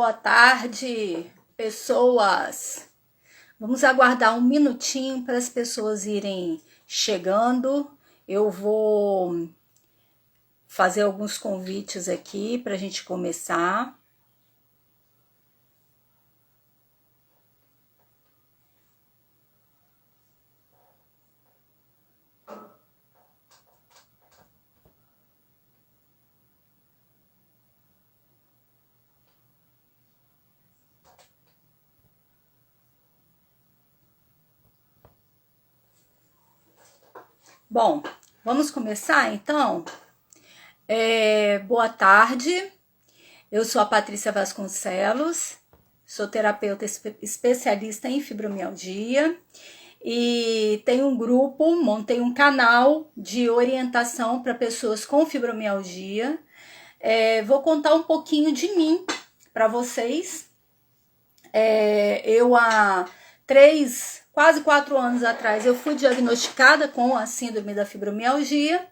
Boa tarde, pessoas. Vamos aguardar um minutinho para as pessoas irem chegando. Eu vou fazer alguns convites aqui para a gente começar. Bom, vamos começar então? Boa tarde, eu sou a Patrícia Vasconcelos, sou terapeuta especialista em fibromialgia e tenho um grupo, montei um canal de orientação para pessoas com fibromialgia. Vou contar um pouquinho de mim para vocês. Eu há quase 4 anos atrás, eu fui diagnosticada com a síndrome da fibromialgia.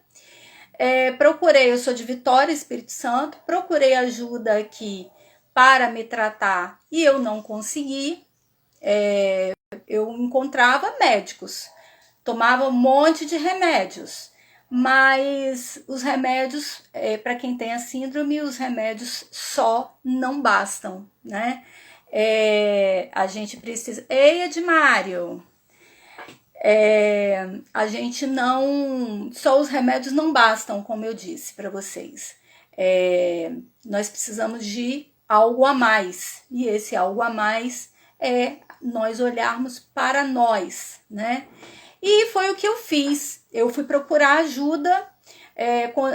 Eu sou de Vitória, Espírito Santo, procurei ajuda aqui para me tratar e eu não consegui. Eu encontrava médicos, tomava um monte de remédios, mas os remédios, para quem tem a síndrome, os remédios só não bastam, né? A gente precisa... Ei, Edmário! A gente não... Só os remédios não bastam, como eu disse para vocês. Nós precisamos de algo a mais. E esse algo a mais é nós olharmos para nós, né? E foi o que eu fiz. Eu fui procurar ajuda.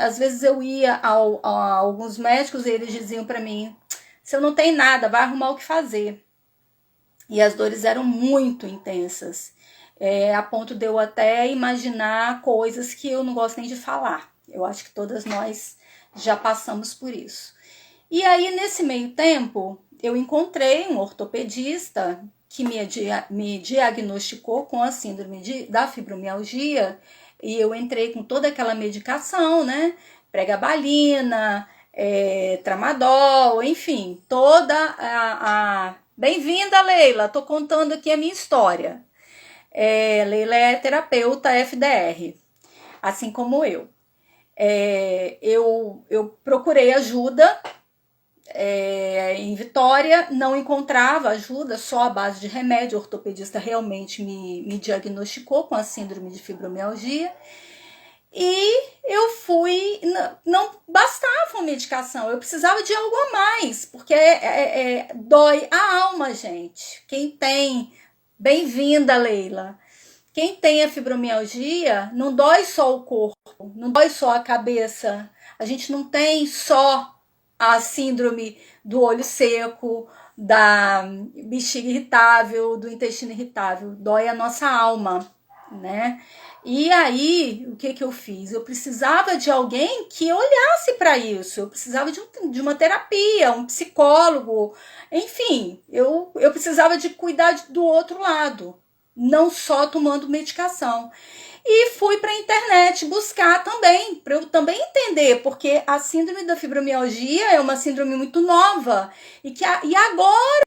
Às vezes eu ia a alguns médicos e eles diziam para mim: você não tem nada, vai arrumar o que fazer. E as dores eram muito intensas. A ponto de eu até imaginar coisas que eu não gosto nem de falar. Eu acho que todas nós já passamos por isso. E aí, nesse meio tempo, eu encontrei um ortopedista que me diagnosticou com a síndrome da fibromialgia, e eu entrei com toda aquela medicação, né? Pregabalina, tramadol, enfim, toda a... Bem-vinda, Leila, tô contando aqui a minha história. Leila é terapeuta FDR, assim como eu. Eu procurei ajuda em Vitória, não encontrava ajuda, só à base de remédio. O ortopedista realmente me diagnosticou com a síndrome de fibromialgia. E eu fui, não bastava a medicação, eu precisava de algo a mais, porque dói a alma, gente. Quem tem, bem-vinda, Leila. Quem tem a fibromialgia, não dói só o corpo, não dói só a cabeça. A gente não tem só a síndrome do olho seco, da bexiga irritável, do intestino irritável. Dói a nossa alma, né? E aí, o que eu fiz? Eu precisava de alguém que olhasse para isso. Eu precisava de uma terapia, um psicólogo. Enfim, eu precisava de cuidar do outro lado, não só tomando medicação. E fui para a internet buscar também, para eu também entender, porque a síndrome da fibromialgia é uma síndrome muito nova e agora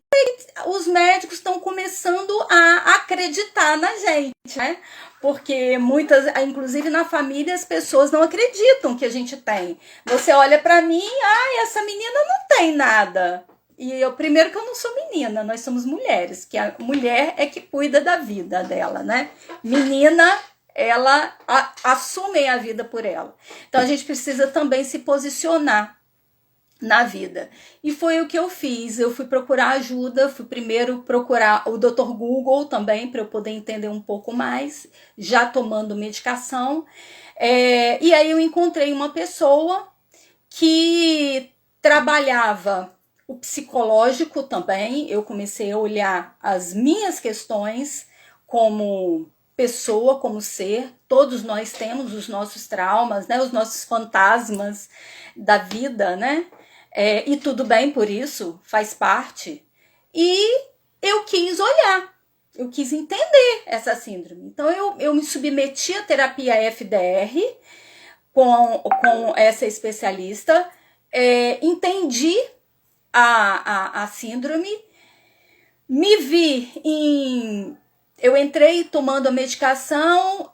os médicos estão começando a acreditar na gente, né? Porque inclusive na família, as pessoas não acreditam que a gente tem. Você olha para mim, essa menina não tem nada. E primeiro que eu não sou menina, nós somos mulheres, que a mulher é que cuida da vida dela, né? Menina, ela assume a vida por ela. Então a gente precisa também se posicionar na vida. E foi o que eu fiz. Eu fui procurar ajuda, fui primeiro procurar o Dr. Google também, para eu poder entender um pouco mais, já tomando medicação. E aí eu encontrei uma pessoa que trabalhava o psicológico também. Eu comecei a olhar as minhas questões como pessoa, como ser. Todos nós temos os nossos traumas, né? Os nossos fantasmas da vida, né? E tudo bem por isso, faz parte. E eu quis olhar, eu quis entender essa síndrome. Então eu me submeti à terapia FDR com essa especialista, entendi a síndrome, me vi em... Eu entrei tomando a medicação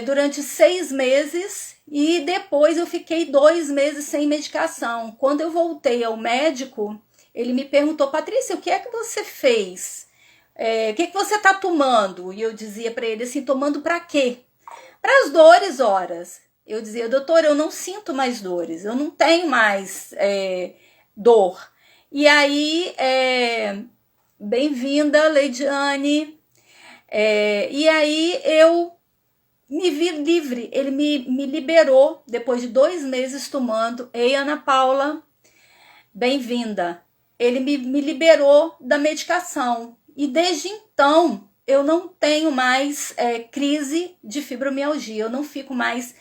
durante 6 meses e depois eu fiquei 2 meses sem medicação. Quando eu voltei ao médico, ele me perguntou: Patrícia, o que é que você fez? O que é que você está tomando? E eu dizia para ele assim: tomando para quê? Para as dores, horas. Eu dizia: doutor, eu não sinto mais dores, eu não tenho mais dor. E aí, bem-vinda, Leidiane. E aí eu me vi livre, ele me liberou depois de 2 meses tomando. Ei, Ana Paula, bem-vinda. Ele me liberou da medicação e desde então eu não tenho mais crise de fibromialgia, eu não fico mais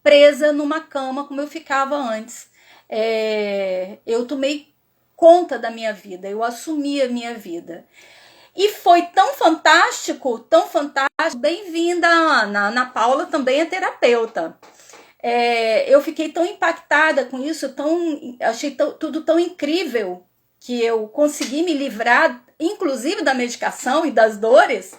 presa numa cama como eu ficava antes. Eu tomei conta da minha vida, eu assumi a minha vida. E foi tão fantástico, tão fantástico. Bem-vinda, Ana. Ana Paula também é terapeuta. Eu fiquei tão impactada com isso, achei tudo tão incrível, que eu consegui me livrar, inclusive da medicação e das dores,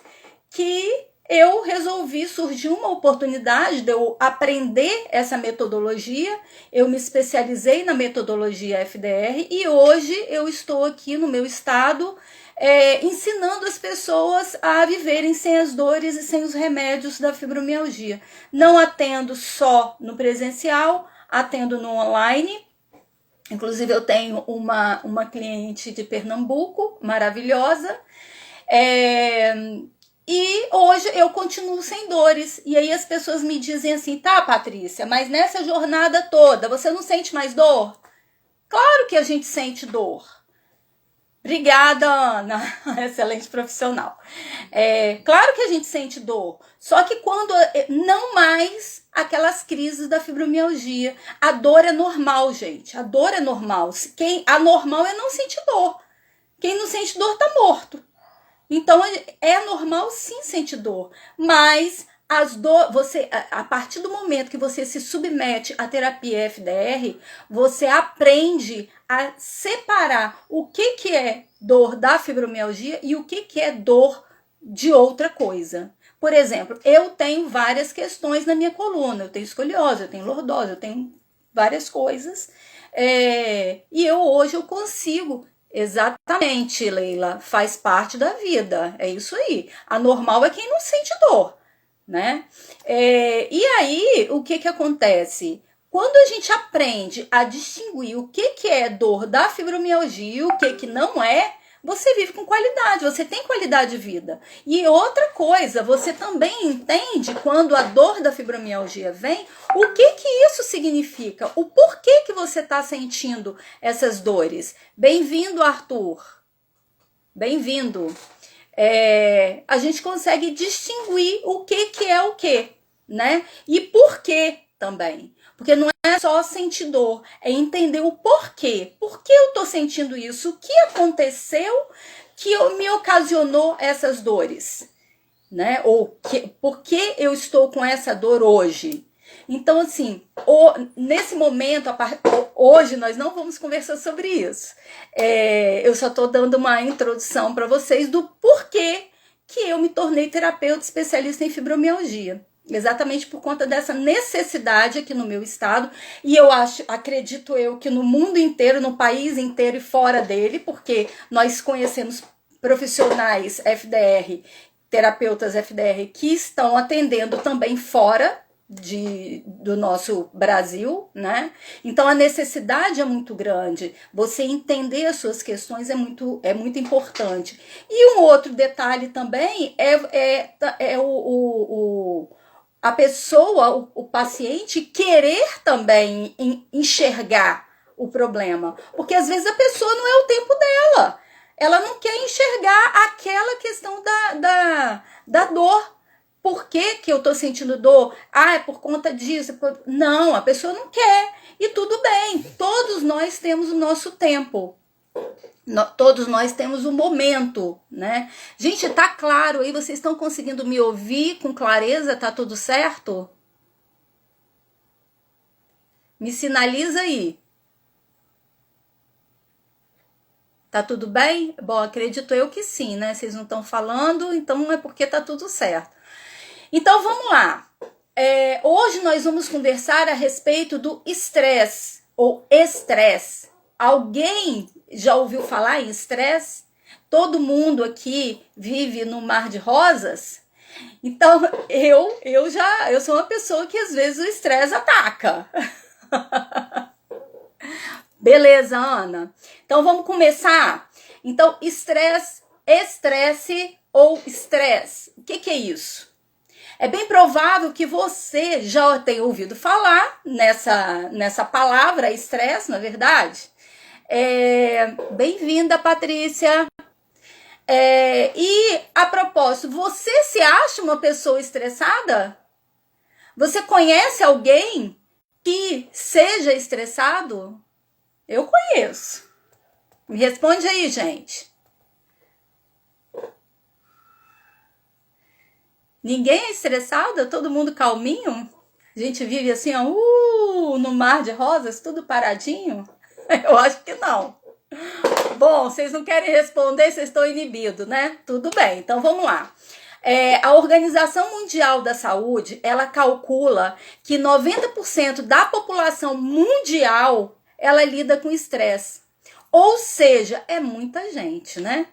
que eu resolvi, surgir uma oportunidade de eu aprender essa metodologia. Eu me especializei na metodologia FDR e hoje eu estou aqui no meu estado ensinando as pessoas a viverem sem as dores e sem os remédios da fibromialgia. Não atendo só no presencial, atendo no online. Inclusive eu tenho uma cliente de Pernambuco, maravilhosa, e hoje eu continuo sem dores. E aí as pessoas me dizem assim: tá, Patrícia, mas nessa jornada toda você não sente mais dor? Claro que a gente sente dor. Obrigada, Ana. Excelente profissional. Claro que a gente sente dor, só que quando não mais aquelas crises da fibromialgia. A dor é normal, gente. A dor é normal. Anormal é não sentir dor. Quem não sente dor tá morto. Então é normal sim sentir dor, mas a partir do momento que você se submete à terapia FDR, você aprende a separar o que é dor da fibromialgia e o que é dor de outra coisa. Por exemplo, eu tenho várias questões na minha coluna, eu tenho escoliose, eu tenho lordose, eu tenho várias coisas, e hoje eu consigo. Exatamente, Leila, faz parte da vida, é isso aí. Anormal é quem não sente dor, né? E aí, o que acontece? Quando a gente aprende a distinguir o que é dor da fibromialgia e o que não é, você vive com qualidade, você tem qualidade de vida. E outra coisa, você também entende quando a dor da fibromialgia vem, o que isso significa, o porquê que você está sentindo essas dores. Bem-vindo, Arthur. Bem-vindo. A gente consegue distinguir o que é o que, né? E por que também. Porque não é só sentir dor, é entender o porquê. Por que eu tô sentindo isso? O que aconteceu que me ocasionou essas dores? Né? Por que eu estou com essa dor hoje? Então, assim, nesse momento, hoje nós não vamos conversar sobre isso. Eu só estou dando uma introdução para vocês do porquê que eu me tornei terapeuta especialista em fibromialgia. Exatamente por conta dessa necessidade aqui no meu estado, e acredito eu que no mundo inteiro, no país inteiro e fora dele, porque nós conhecemos profissionais FDR, terapeutas FDR que estão atendendo também fora do nosso Brasil, né? Então a necessidade é muito grande, você entender as suas questões é muito importante. E um outro detalhe também a pessoa, o paciente, querer também enxergar o problema. Porque às vezes a pessoa não é o tempo dela. Ela não quer enxergar aquela questão da dor. Por que eu tô sentindo dor? É por conta disso. Não, a pessoa não quer. E tudo bem, todos nós temos o nosso tempo. Todos nós temos um momento, né? Gente, tá claro aí? Vocês estão conseguindo me ouvir com clareza? Tá tudo certo? Me sinaliza aí. Tá tudo bem? Bom, acredito eu que sim, né? Vocês não estão falando, então é porque tá tudo certo. Então vamos lá. Hoje nós vamos conversar a respeito do estresse ou estresse. Alguém já ouviu falar em estresse? Todo mundo aqui vive no mar de rosas? Então eu sou uma pessoa que às vezes o estresse ataca. Beleza, Ana? Então vamos começar. Então, estresse ou estresse. O que é isso? É bem provável que você já tenha ouvido falar nessa palavra, estresse, na verdade. Bem-vinda, Patrícia. E, a propósito, você se acha uma pessoa estressada? Você conhece alguém que seja estressado? Eu conheço. Me responde aí, gente. Ninguém é estressado? Todo mundo calminho? A gente vive assim, ó, no mar de rosas, tudo paradinho? Eu acho que não. Bom, vocês não querem responder, vocês estão inibidos, né? Tudo bem, então vamos lá. A Organização Mundial da Saúde, ela calcula que 90% da população mundial, ela lida com estresse. Ou seja, é muita gente, né?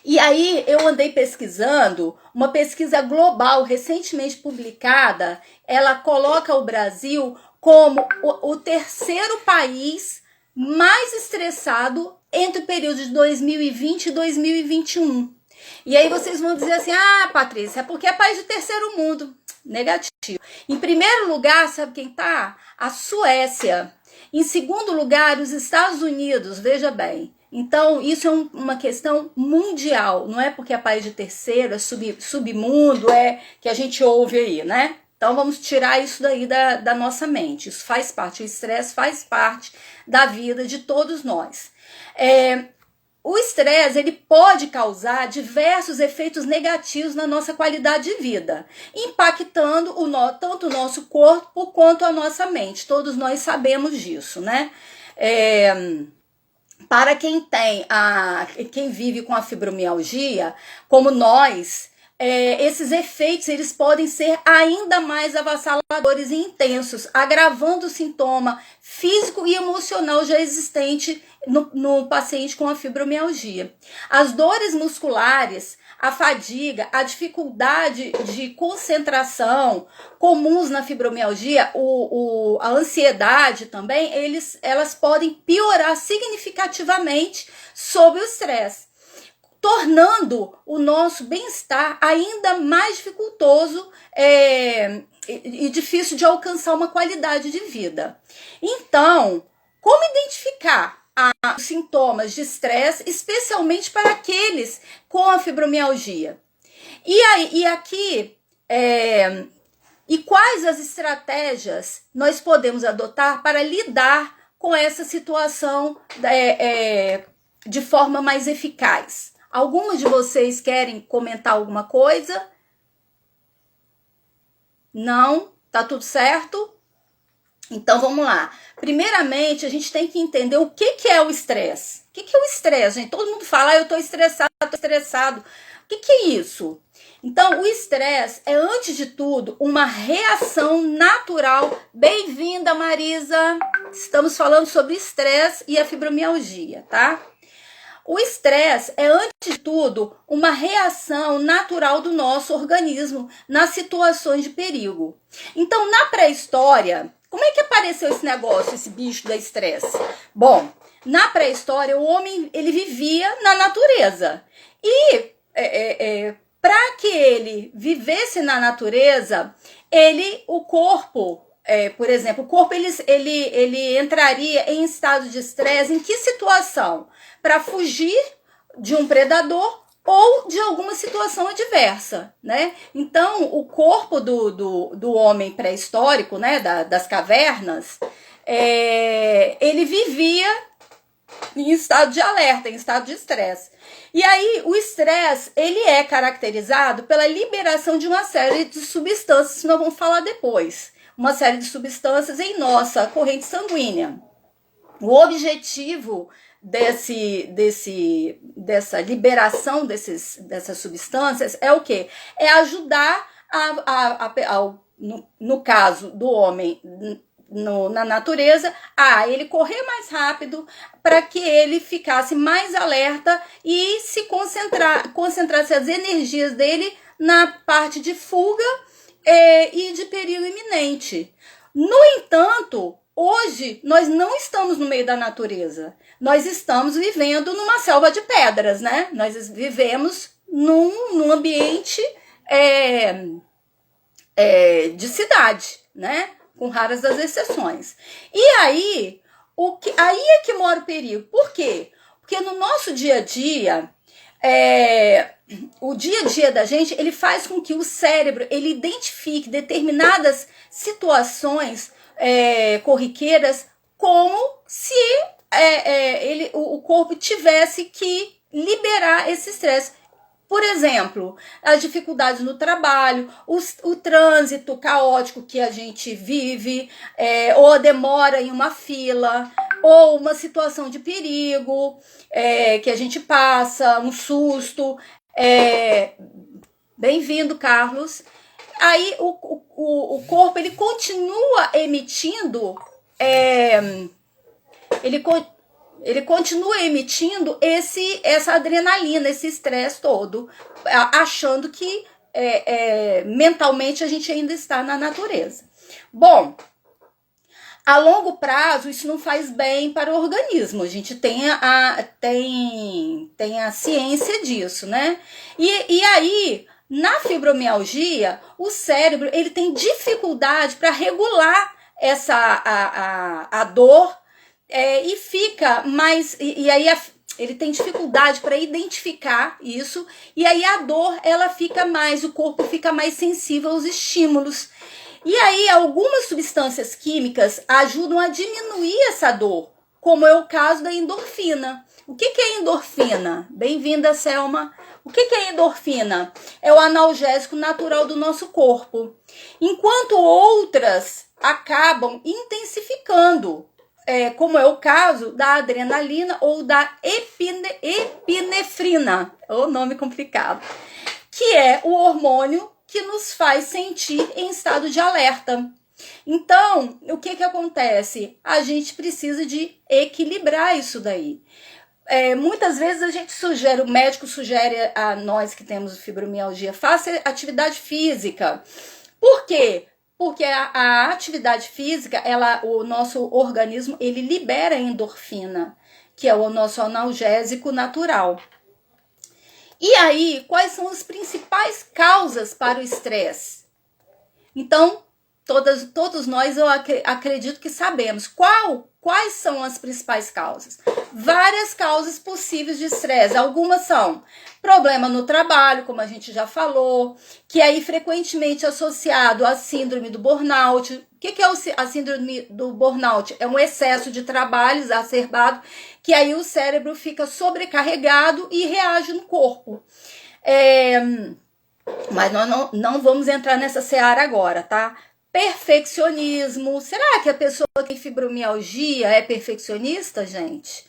E aí eu andei pesquisando, uma pesquisa global recentemente publicada, ela coloca o Brasil como o terceiro país mais estressado entre o período de 2020 e 2021. E aí vocês vão dizer assim, Patrícia, é porque é país de terceiro mundo. Negativo. Em primeiro lugar, sabe quem tá? A Suécia. Em segundo lugar, os Estados Unidos, veja bem. Então, isso é uma questão mundial, não é porque é país de terceiro, é submundo, é que a gente ouve aí, né? Então, vamos tirar isso daí da nossa mente. Isso faz parte, o estresse faz parte da vida de todos nós. O estresse, ele pode causar diversos efeitos negativos na nossa qualidade de vida, impactando tanto o nosso corpo quanto a nossa mente. Todos nós sabemos disso, né? Para quem quem vive com a fibromialgia, como nós, esses efeitos eles podem ser ainda mais avassaladores e intensos, agravando o sintoma físico e emocional já existente no paciente com a fibromialgia. As dores musculares, a fadiga, a dificuldade de concentração comuns na fibromialgia, a ansiedade também, elas podem piorar significativamente sob o estresse, tornando o nosso bem-estar ainda mais dificultoso e difícil de alcançar uma qualidade de vida. Então, como identificar os sintomas de estresse, especialmente para aqueles com a fibromialgia? E quais as estratégias nós podemos adotar para lidar com essa situação de forma mais eficaz? Algumas de vocês querem comentar alguma coisa? Não? Tá tudo certo? Então vamos lá. Primeiramente, a gente tem que entender o que é o estresse. O que é o estresse, gente? Todo mundo fala, eu tô estressado, tô estressado. O que é isso? Então, o estresse é, antes de tudo, uma reação natural. Bem-vinda, Marisa! Estamos falando sobre estresse e a fibromialgia, tá? O estresse é, antes de tudo, uma reação natural do nosso organismo nas situações de perigo. Então, na pré-história, como é que apareceu esse negócio, esse bicho da estresse? Bom, na pré-história, o homem ele vivia na natureza. E para que ele vivesse na natureza, o corpo, por exemplo, o corpo ele entraria em estado de estresse em que situação? Para fugir de um predador ou de alguma situação adversa, né? Então, o corpo do homem pré-histórico, né, das cavernas, ele vivia em estado de alerta, em estado de estresse. E aí, o estresse, ele é caracterizado pela liberação de uma série de substâncias, que nós vamos falar depois. Uma série de substâncias em nossa corrente sanguínea. O objetivo dessa liberação dessas substâncias é o quê? É ajudar no caso do homem na natureza, a ele correr mais rápido para que ele ficasse mais alerta e se concentrasse as energias dele na parte de fuga e de perigo iminente. No entanto, hoje nós não estamos no meio da natureza, nós estamos vivendo numa selva de pedras, né? Nós vivemos num ambiente de cidade, né? Com raras das exceções. E aí, aí é que mora o perigo. Por quê? Porque no nosso dia a dia, o dia a dia da gente, ele faz com que o cérebro ele identifique determinadas situações corriqueiras como se o corpo tivesse que liberar esse estresse. Por exemplo, as dificuldades no trabalho, o trânsito caótico que a gente vive, ou a demora em uma fila, ou uma situação de perigo que a gente passa, um susto. Bem-vindo, Carlos. Aí o corpo ele continua emitindo, ele continua emitindo essa adrenalina, esse estresse todo, achando que mentalmente a gente ainda está na natureza. Bom, a longo prazo isso não faz bem para o organismo, a gente tem a ciência disso, né? E aí, na fibromialgia, o cérebro ele tem dificuldade para regular a dor, e fica mais, e aí ele tem dificuldade para identificar isso, e aí a dor ela fica mais, o corpo fica mais sensível aos estímulos. E aí algumas substâncias químicas ajudam a diminuir essa dor, como é o caso da endorfina. O que é endorfina? Bem-vinda, Selma. O que é endorfina? É o analgésico natural do nosso corpo. Enquanto outras acabam intensificando, como é o caso da adrenalina ou da epinefrina, o nome complicado, que é o hormônio que nos faz sentir em estado de alerta. Então, o que acontece? A gente precisa de equilibrar isso daí. Muitas vezes o médico sugere a nós que temos fibromialgia, faça atividade física. Por quê? Porque a atividade física, o nosso organismo, ele libera endorfina, que é o nosso analgésico natural. E aí, quais são as principais causas para o estresse? Então, todos nós, eu acredito que sabemos. Quais são as principais causas? Várias causas possíveis de estresse. Algumas são problema no trabalho, como a gente já falou, que aí frequentemente associado à síndrome do burnout. O que é a síndrome do burnout? É um excesso de trabalho exacerbado, que aí o cérebro fica sobrecarregado e reage no corpo. Mas nós não vamos entrar nessa seara agora, tá? Perfeccionismo. Será que a pessoa que tem fibromialgia é perfeccionista, gente?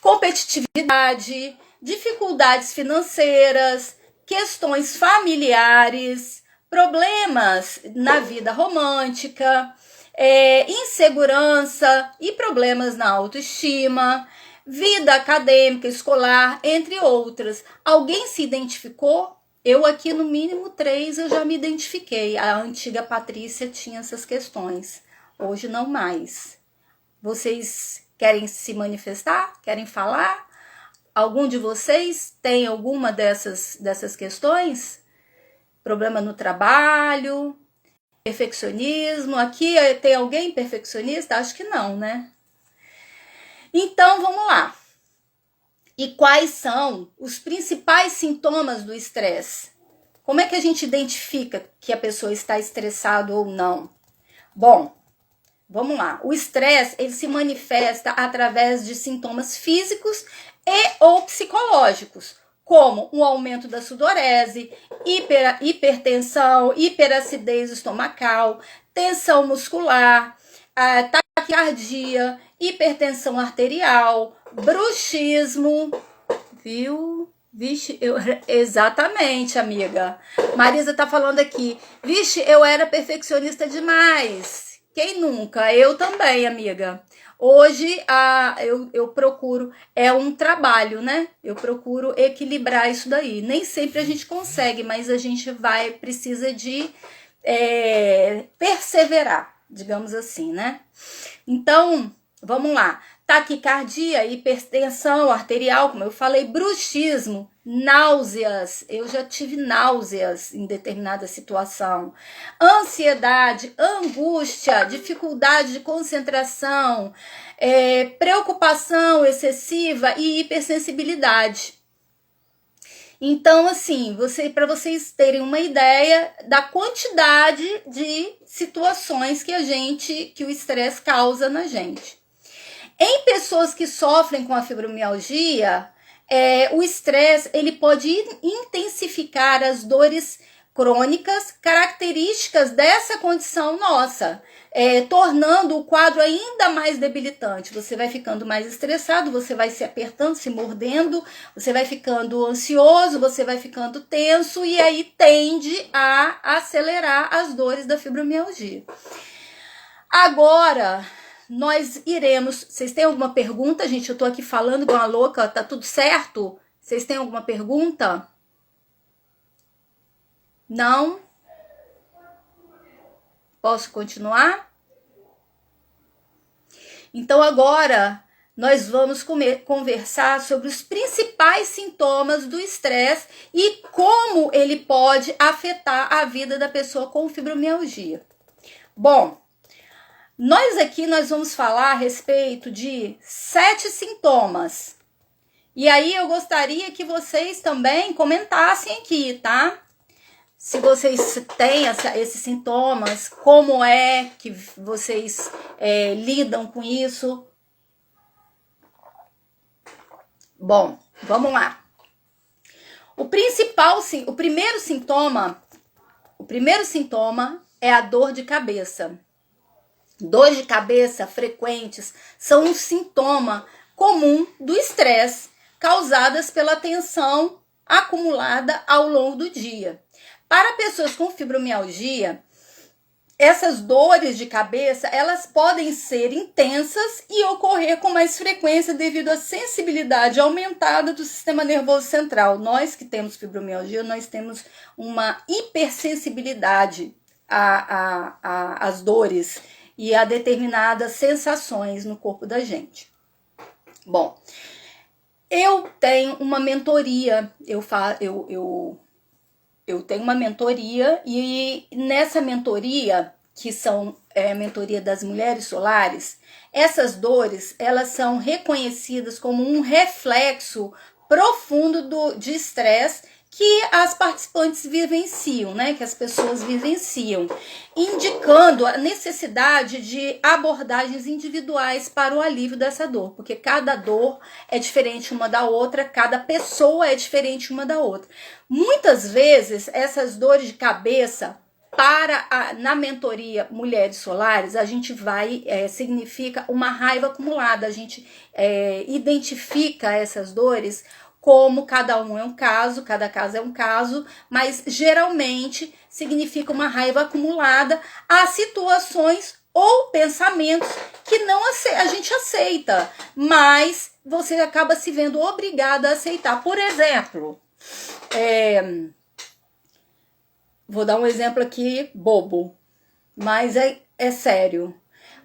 Competitividade, dificuldades financeiras, questões familiares, problemas na vida romântica, insegurança e problemas na autoestima, vida acadêmica, escolar, entre outras. Alguém se identificou? Eu aqui, no mínimo 3, eu já me identifiquei. A antiga Patrícia tinha essas questões. Hoje não mais. Vocês querem se manifestar? Querem falar? Algum de vocês tem alguma dessas questões? Problema no trabalho? Perfeccionismo? Aqui tem alguém perfeccionista? Acho que não, né? Então, vamos lá. E quais são os principais sintomas do estresse? Como é que a gente identifica que a pessoa está estressada ou não? Bom, vamos lá. O estresse, ele se manifesta através de sintomas físicos e ou psicológicos, como um aumento da sudorese, hipertensão, hiperacidez estomacal, tensão muscular, taquicardia, hipertensão arterial, Bruxismo, viu? Vixe, exatamente, amiga. Marisa tá falando aqui. Vixe, eu era perfeccionista demais. Quem nunca? Eu também, amiga. Hoje eu procuro, é um trabalho, né? Eu procuro equilibrar isso daí. Nem sempre a gente consegue, mas a gente precisa de perseverar, digamos assim, né? Então, vamos lá. Taquicardia, hipertensão arterial, como eu falei, bruxismo, náuseas. Eu já tive náuseas em determinada situação. Ansiedade, angústia, dificuldade de concentração, preocupação excessiva e hipersensibilidade. Então, assim, para vocês terem uma ideia da quantidade de situações que o estresse causa na gente. Em pessoas que sofrem com a fibromialgia, o estresse ele pode intensificar as dores crônicas características dessa condição nossa, tornando o quadro ainda mais debilitante. Você vai ficando mais estressado, você vai se apertando, se mordendo, você vai ficando ansioso, você vai ficando tenso e aí tende a acelerar as dores da fibromialgia. Agora, nós iremos... Vocês têm alguma pergunta, gente? Eu tô aqui falando igual uma louca, tá tudo certo? Vocês têm alguma pergunta? Não? Posso continuar? Então agora nós vamos conversar sobre os principais sintomas do estresse e como ele pode afetar a vida da pessoa com fibromialgia. Bom, nós vamos falar a respeito de 7 sintomas. E aí eu gostaria que vocês também comentassem aqui, tá? Se vocês têm esses sintomas, como é que vocês lidam com isso. Bom, vamos lá. O primeiro sintoma é a dor de cabeça. Dores de cabeça frequentes são um sintoma comum do estresse causadas pela tensão acumulada ao longo do dia. Para pessoas com fibromialgia, essas dores de cabeça, elas podem ser intensas e ocorrer com mais frequência devido à sensibilidade aumentada do sistema nervoso central. Nós que temos fibromialgia, nós temos uma hipersensibilidade às dores e a determinadas sensações no corpo da gente. Bom, eu tenho uma mentoria, eu tenho uma mentoria e nessa mentoria, que são a mentoria das mulheres solares, essas dores, elas são reconhecidas como um reflexo profundo de estresse que as participantes vivenciam, né, que as pessoas vivenciam, indicando a necessidade de abordagens individuais para o alívio dessa dor, porque cada dor é diferente uma da outra, cada pessoa é diferente uma da outra. Muitas vezes, essas dores de cabeça, na mentoria Mulheres Solares, a gente significa uma raiva acumulada, a gente identifica essas dores como cada um é um caso, cada caso é um caso, mas geralmente significa uma raiva acumulada a situações ou pensamentos que não a gente aceita, mas você acaba se vendo obrigada a aceitar. Por exemplo, vou dar um exemplo aqui bobo, mas é sério.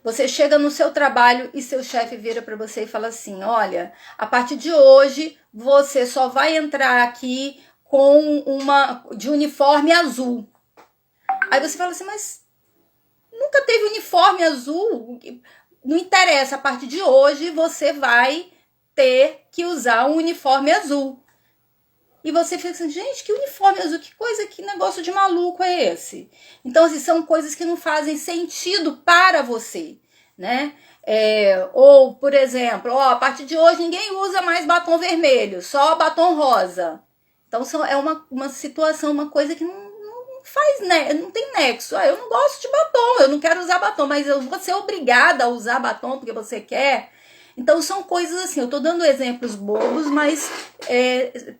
Você chega no seu trabalho e seu chefe vira para você e fala assim: olha, a partir de hoje você só vai entrar aqui de uniforme azul. Aí você fala assim: mas nunca teve uniforme azul? Não interessa, a partir de hoje você vai ter que usar um uniforme azul. E você fica assim: gente, que uniforme azul, que negócio de maluco é esse? Então, assim, são coisas que não fazem sentido para você, né? Ou, por exemplo, a partir de hoje ninguém usa mais batom vermelho, só batom rosa. Então, é uma situação, uma coisa que não faz, né? Não tem nexo. Eu não gosto de batom, eu não quero usar batom, mas eu vou ser obrigada a usar batom porque você quer. Então são coisas assim, eu tô dando exemplos bobos, mas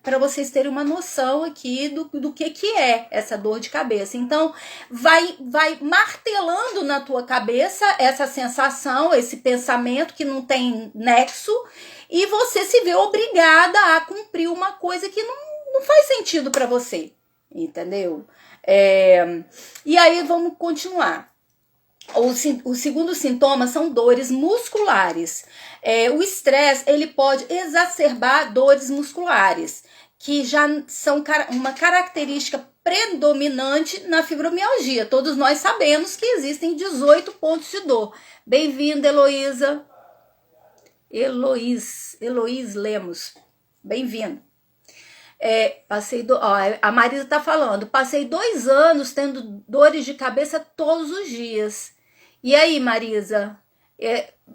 para vocês terem uma noção aqui do que é essa dor de cabeça. Então vai martelando na tua cabeça essa sensação, esse pensamento que não tem nexo, e você se vê obrigada a cumprir uma coisa que não faz sentido para você, entendeu? E aí vamos continuar. O segundo sintoma são dores musculares. O estresse, ele pode exacerbar dores musculares, que já são uma característica predominante na fibromialgia. Todos nós sabemos que existem 18 pontos de dor. Bem-vinda, Heloísa. Heloís Lemos. Bem-vinda. A Marisa tá falando, passei 2 anos tendo dores de cabeça todos os dias. E aí, Marisa,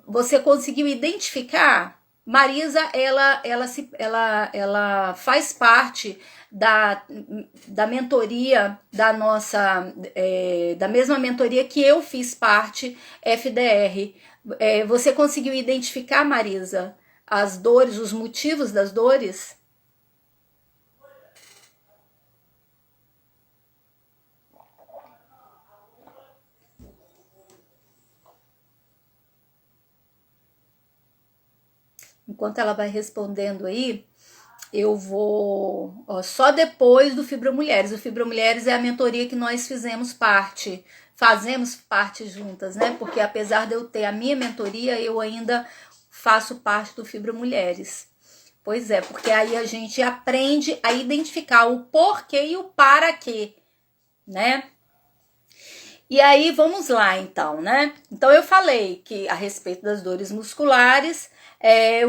você conseguiu identificar? Marisa, ela faz parte da mentoria da nossa, da mesma mentoria que eu fiz parte, FDR. Você conseguiu identificar, Marisa, as dores, os motivos das dores? Enquanto ela vai respondendo aí, eu vou só depois do Fibromulheres. O Fibromulheres é a mentoria que nós fazemos parte juntas, né? Porque apesar de eu ter a minha mentoria, eu ainda faço parte do Fibromulheres. Pois é, porque aí a gente aprende a identificar o porquê e o para quê, né? E aí vamos lá então, né? Então eu falei que a respeito das dores musculares,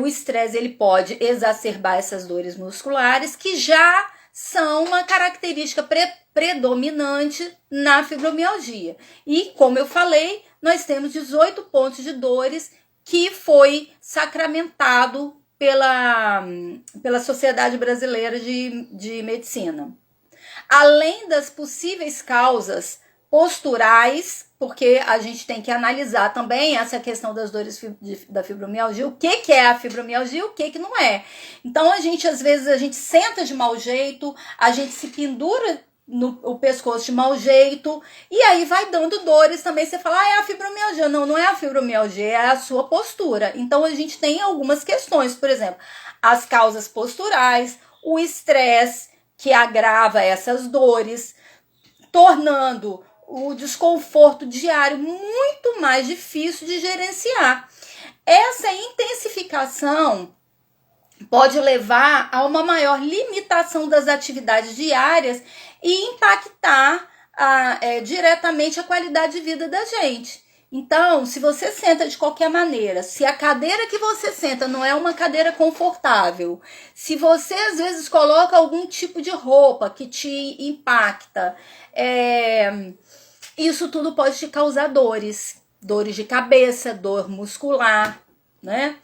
o estresse ele pode exacerbar essas dores musculares, que já são uma característica predominante na fibromialgia. E como eu falei, nós temos 18 pontos de dores que foi sacramentado pela Sociedade Brasileira de Medicina. Além das possíveis causas posturais, porque a gente tem que analisar também essa questão das dores da fibromialgia, o que é a fibromialgia e o que não é. Então às vezes a gente senta de mau jeito, a gente se pendura o pescoço de mau jeito, e aí vai dando dores também. Você fala, é a fibromialgia. Não é a fibromialgia, é a sua postura. Então a gente tem algumas questões, por exemplo, as causas posturais, o estresse que agrava essas dores, tornando o desconforto diário muito mais difícil de gerenciar. Essa intensificação pode levar a uma maior limitação das atividades diárias e impactar diretamente a qualidade de vida da gente. Então, se você senta de qualquer maneira, se a cadeira que você senta não é uma cadeira confortável, se você às vezes coloca algum tipo de roupa que te impacta, isso tudo pode te causar dores de cabeça, dor muscular, né?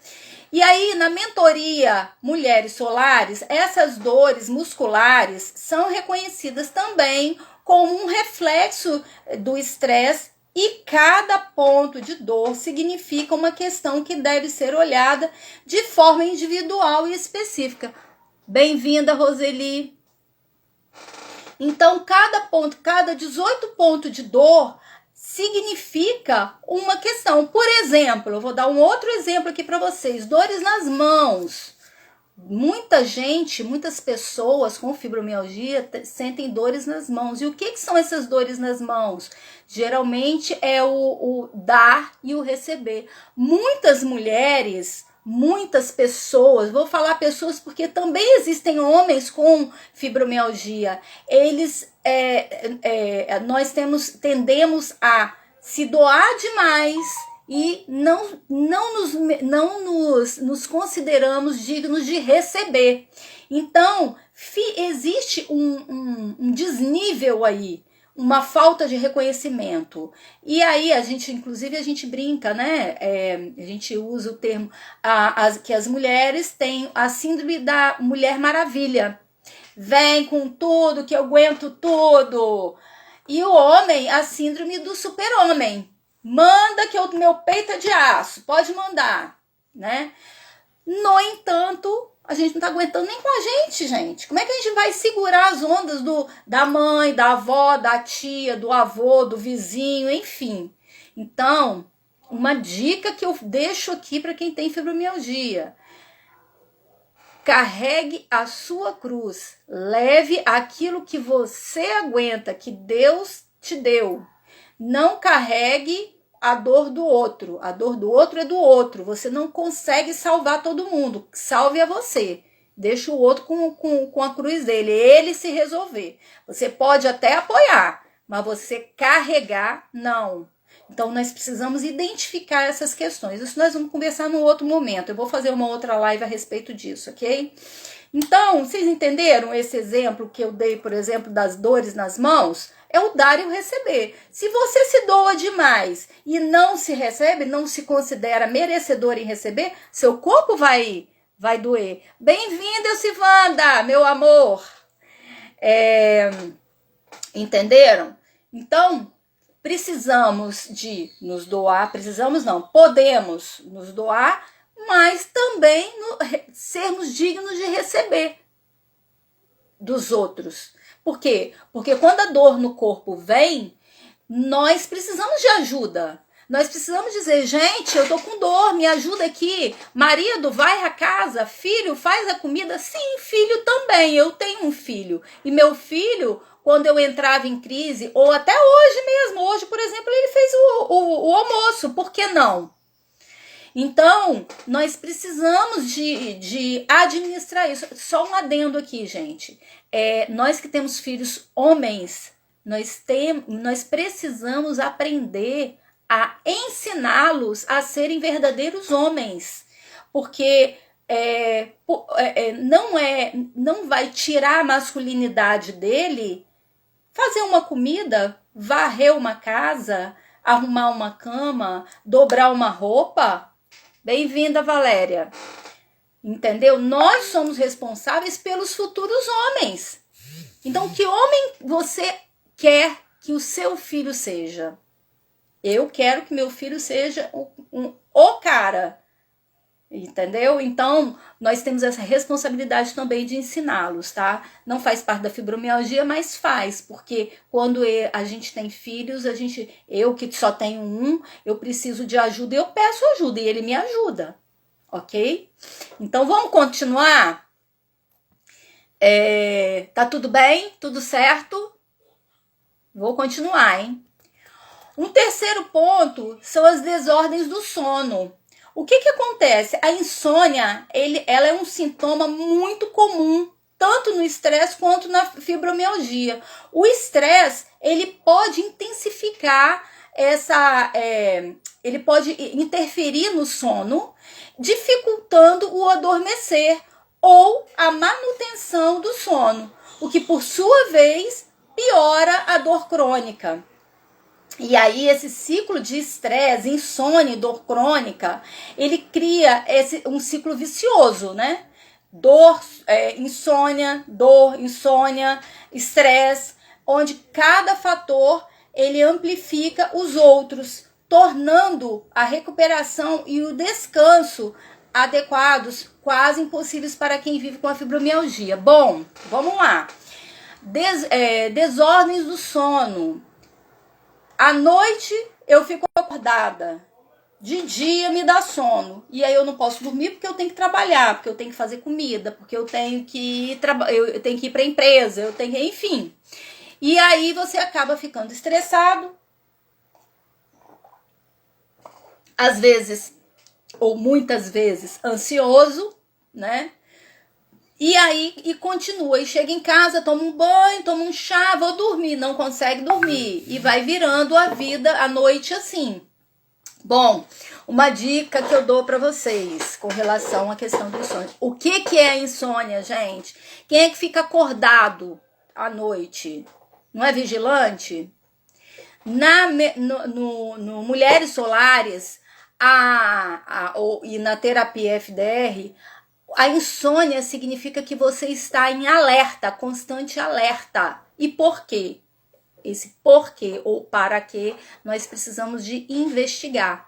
E aí, na mentoria Mulheres Solares, essas dores musculares são reconhecidas também como um reflexo do estresse, e cada ponto de dor significa uma questão que deve ser olhada de forma individual e específica. Bem-vinda, Roseli! Então, cada 18 pontos de dor significa uma questão. Por exemplo, eu vou dar um outro exemplo aqui para vocês. Dores nas mãos. Muitas pessoas com fibromialgia sentem dores nas mãos. E o que são essas dores nas mãos? Geralmente é o dar e o receber. Muitas mulheres, muitas pessoas, vou falar pessoas porque também existem homens com fibromialgia. Nós tendemos a se doar demais e não nos consideramos dignos de receber. Então, existe um desnível aí, uma falta de reconhecimento. E aí, inclusive, a gente brinca, né? A gente usa o termo que as mulheres têm a síndrome da Mulher Maravilha. Vem com tudo, que eu aguento tudo. E o homem, a síndrome do super-homem. Manda que o meu peito é de aço, pode mandar. né? No entanto, a gente não tá aguentando nem com a gente. Como é que a gente vai segurar as ondas da mãe, da avó, da tia, do avô, do vizinho, enfim. Então, uma dica que eu deixo aqui para quem tem fibromialgia: carregue a sua cruz, leve aquilo que você aguenta, que Deus te deu. Não carregue a dor do outro. A dor do outro é do outro. Você não consegue salvar todo mundo. Salve a você. Deixa o outro com a cruz dele. Ele se resolver. Você pode até apoiar, mas você carregar, não. Então, nós precisamos identificar essas questões. Isso nós vamos conversar num outro momento. Eu vou fazer uma outra live a respeito disso, ok? Então, vocês entenderam esse exemplo que eu dei, por exemplo, das dores nas mãos? É o dar e o receber. Se você se doa demais e não se recebe, não se considera merecedor em receber, seu corpo vai doer. Bem-vinda, Silvanda, meu amor. Entenderam? Então, precisamos de nos doar, podemos nos doar, mas também sermos dignos de receber dos outros. Por quê? Porque quando a dor no corpo vem, nós precisamos de ajuda. Nós precisamos dizer, gente, eu tô com dor, me ajuda aqui. Marido, vai à casa. Filho, faz a comida. Sim, filho também. Eu tenho um filho. E meu filho, quando eu entrava em crise, ou até hoje mesmo, hoje, por exemplo, ele fez o almoço. Por que não? Então, nós precisamos de administrar isso. Só um adendo aqui, gente. Nós que temos filhos homens, nós precisamos aprender a ensiná-los a serem verdadeiros homens. Porque não vai tirar a masculinidade dele fazer uma comida, varrer uma casa, arrumar uma cama, dobrar uma roupa. Bem-vinda, Valéria. Entendeu? Nós somos responsáveis pelos futuros homens. Então, que homem você quer que o seu filho seja? Eu quero que meu filho seja o cara. Entendeu? Então, nós temos essa responsabilidade também de ensiná-los, tá? Não faz parte da fibromialgia, mas faz, porque quando a gente tem filhos, eu que só tenho um, eu preciso de ajuda e eu peço ajuda e ele me ajuda, ok? Então, vamos continuar? Tá tudo bem? Tudo certo? Vou continuar, hein? Um terceiro ponto são as desordens do sono. O que acontece? A insônia, ela é um sintoma muito comum, tanto no estresse quanto na fibromialgia. O estresse, ele pode intensificar ele pode interferir no sono, dificultando o adormecer ou a manutenção do sono, o que por sua vez piora a dor crônica. E aí esse ciclo de estresse, insônia e dor crônica, ele cria um ciclo vicioso, né? Insônia, estresse, onde cada fator ele amplifica os outros, tornando a recuperação e o descanso adequados quase impossíveis para quem vive com a fibromialgia. Bom, vamos lá. Desordens do sono. À noite eu fico acordada, de dia me dá sono, e aí eu não posso dormir porque eu tenho que trabalhar, porque eu tenho que fazer comida, porque eu tenho que ir para a empresa, enfim. E aí você acaba ficando estressado, às vezes, ou muitas vezes, ansioso, né? E continua, e chega em casa, toma um banho, toma um chá, vou dormir, não consegue dormir. E vai virando a vida à noite assim. Bom, uma dica que eu dou para vocês com relação à questão do insônia. O que é a insônia, gente? Quem é que fica acordado à noite? Não é vigilante? No Mulheres Solares e na terapia FDR, a insônia significa que você está em alerta, constante alerta. E por quê? Esse porquê ou para quê nós precisamos de investigar.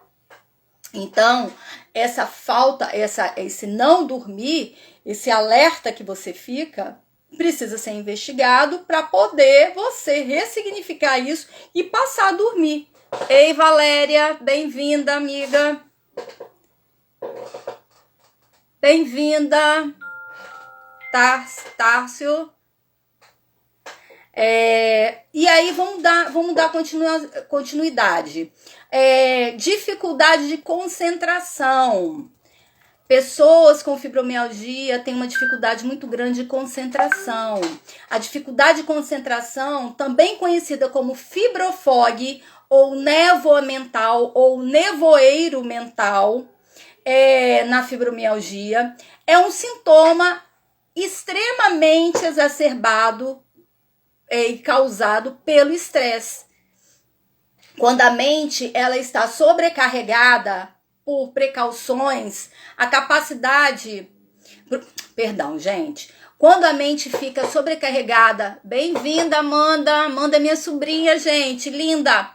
Então, essa falta, esse não dormir, esse alerta que você fica, precisa ser investigado para poder você ressignificar isso e passar a dormir. Ei, Valéria, bem-vinda, amiga. Bem-vinda, Tárcio. E aí vamos dar continuidade. Dificuldade de concentração. Pessoas com fibromialgia têm uma dificuldade muito grande de concentração. A dificuldade de concentração, também conhecida como fibrofog, ou névoa mental, ou nevoeiro mental, na fibromialgia, é um sintoma extremamente exacerbado e causado pelo estresse. Quando a mente ela está sobrecarregada por precauções, a capacidade... Perdão, gente. Quando a mente fica sobrecarregada... Bem-vinda, Amanda. Amanda é minha sobrinha, gente. Linda.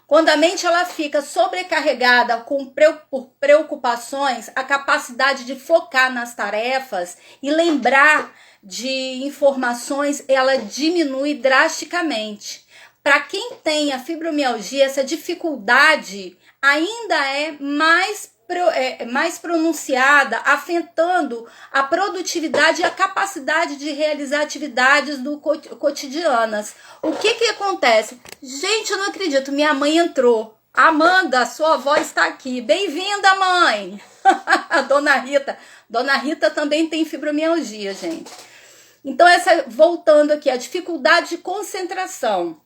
Quando a mente ela fica sobrecarregada por preocupações, a capacidade de focar nas tarefas e lembrar de informações, ela diminui drasticamente. Para quem tem a fibromialgia, essa dificuldade ainda é mais pronunciada, afetando a produtividade e a capacidade de realizar atividades cotidianas. O que acontece? Gente, eu não acredito, minha mãe entrou. Amanda, sua avó está aqui. Bem-vinda, mãe! Dona Rita. Dona Rita também tem fibromialgia, gente. Então, voltando aqui, a dificuldade de concentração.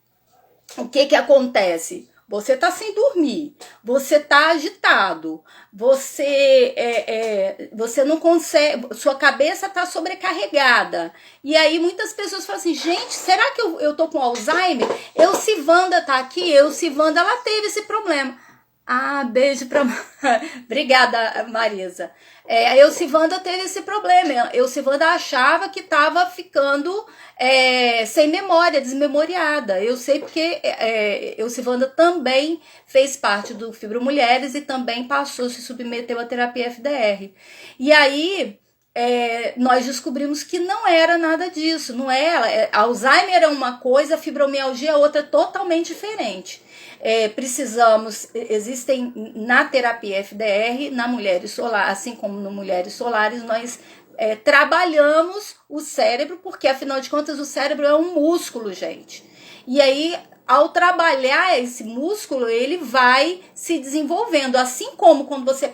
O que acontece? Você tá sem dormir, você tá agitado, você não consegue, sua cabeça tá sobrecarregada. E aí muitas pessoas falam assim, gente, será que eu tô com Alzheimer? Elcivanda tá aqui, Elcivanda, ela teve esse problema. Ah, beijo pra... Obrigada, Marisa. A Elcivanda teve esse problema. A Elcivanda achava que estava ficando sem memória, desmemoriada. Eu sei porque Elcivanda também fez parte do Fibromulheres e também se submeteu à terapia FDR. E aí... nós descobrimos que não era nada disso, não é? Alzheimer é uma coisa, fibromialgia é outra totalmente diferente. Existem na terapia FDR, na Mulheres Solares, assim como no Mulheres Solares, nós trabalhamos o cérebro, porque afinal de contas o cérebro é um músculo, gente. E aí, ao trabalhar esse músculo, ele vai se desenvolvendo. Assim como quando você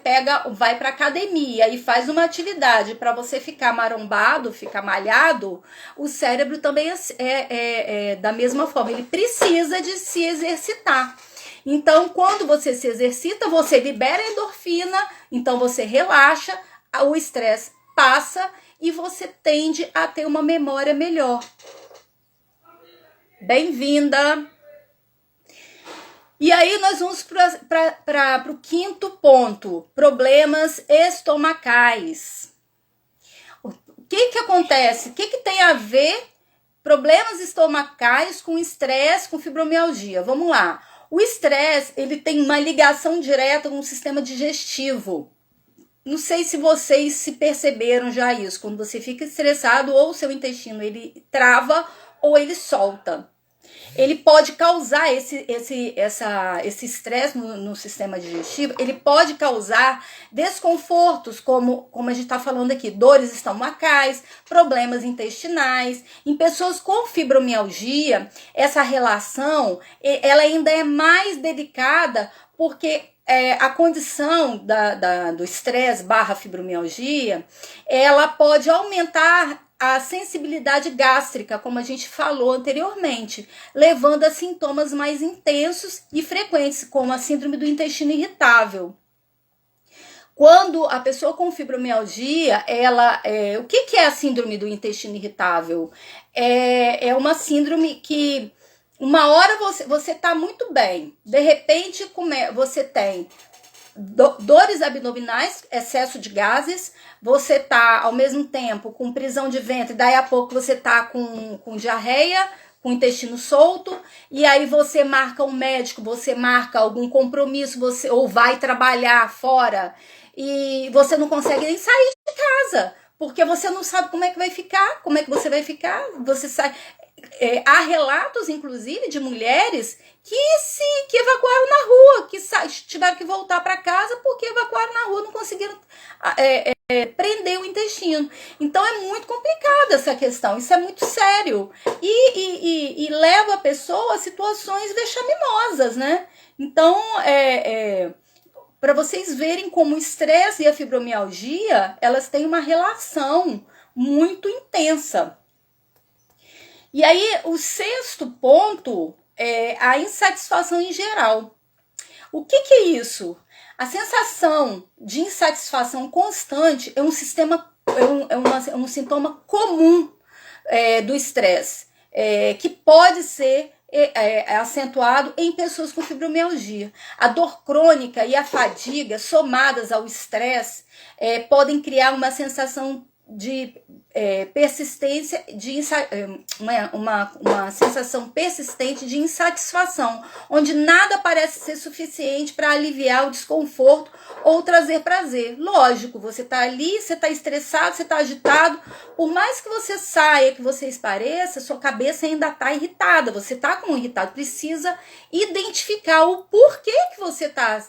vai para academia e faz uma atividade para você ficar marombado, ficar malhado, o cérebro também é da mesma forma. Ele precisa de se exercitar. Então, quando você se exercita, você libera endorfina, então você relaxa, o estresse passa e você tende a ter uma memória melhor. Bem-vinda! E aí nós vamos para o quinto ponto, problemas estomacais. O que acontece? O que tem a ver problemas estomacais com estresse, com fibromialgia? Vamos lá. O estresse, ele tem uma ligação direta com o sistema digestivo. Não sei se vocês se perceberam já isso. Quando você fica estressado, ou o seu intestino ele trava ou ele solta. Ele pode causar esse estresse no sistema digestivo, ele pode causar desconfortos, como a gente está falando aqui, dores estomacais, problemas intestinais. Em pessoas com fibromialgia, essa relação ela ainda é mais delicada, porque a condição do estresse / fibromialgia, ela pode aumentar a sensibilidade gástrica, como a gente falou anteriormente, levando a sintomas mais intensos e frequentes, como a síndrome do intestino irritável. Quando a pessoa com fibromialgia, o que é a síndrome do intestino irritável? É uma síndrome que uma hora você está muito bem, de repente você tem dores abdominais, excesso de gases, você tá ao mesmo tempo com prisão de ventre, daí a pouco você tá com diarreia, com o intestino solto, e aí você marca um médico, você marca algum compromisso, você ou vai trabalhar fora, e você não consegue nem sair de casa, porque você não sabe como é que vai ficar, como é que você vai ficar, você sai... há relatos, inclusive, de mulheres que evacuaram na rua, que tiveram que voltar para casa porque evacuaram na rua, não conseguiram prender o intestino. Então é muito complicada essa questão, isso é muito sério. E leva a pessoa a situações vexaminosas, né? Então, para vocês verem como o estresse e a fibromialgia, elas têm uma relação muito intensa. E aí, o sexto ponto é a insatisfação em geral. O que é isso? A sensação de insatisfação constante é um sintoma comum do estresse, que pode ser acentuado em pessoas com fibromialgia. A dor crônica e a fadiga, somadas ao estresse, podem criar uma sensação de persistência, uma sensação persistente de insatisfação, onde nada parece ser suficiente para aliviar o desconforto ou trazer prazer. Lógico, você está ali, você está estressado, você está agitado, por mais que você saia, que você espareça, sua cabeça ainda está irritada, você está como irritado, precisa identificar o porquê que você está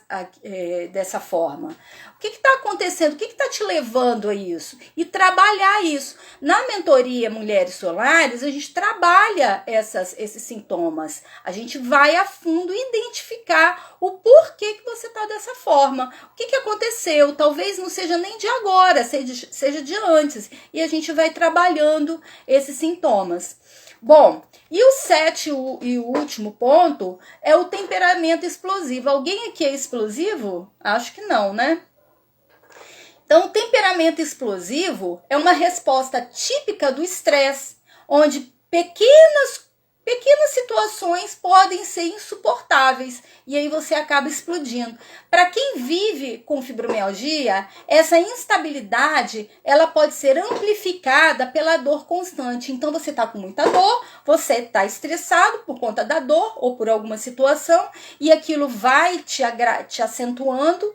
dessa forma. O que está acontecendo? O que está te levando a isso? E trabalhar isso. Na mentoria Mulheres Solares, a gente trabalha esses sintomas. A gente vai a fundo identificar o porquê que você está dessa forma. O que aconteceu? Talvez não seja nem de agora, seja de antes. E a gente vai trabalhando esses sintomas. Bom, e o sétimo e o último ponto é o temperamento explosivo. Alguém aqui é explosivo? Acho que não, né? Então, o temperamento explosivo é uma resposta típica do estresse, onde pequenas situações podem ser insuportáveis e aí você acaba explodindo. Para quem vive com fibromialgia, essa instabilidade ela pode ser amplificada pela dor constante. Então, você está com muita dor, você está estressado por conta da dor ou por alguma situação e aquilo vai te acentuando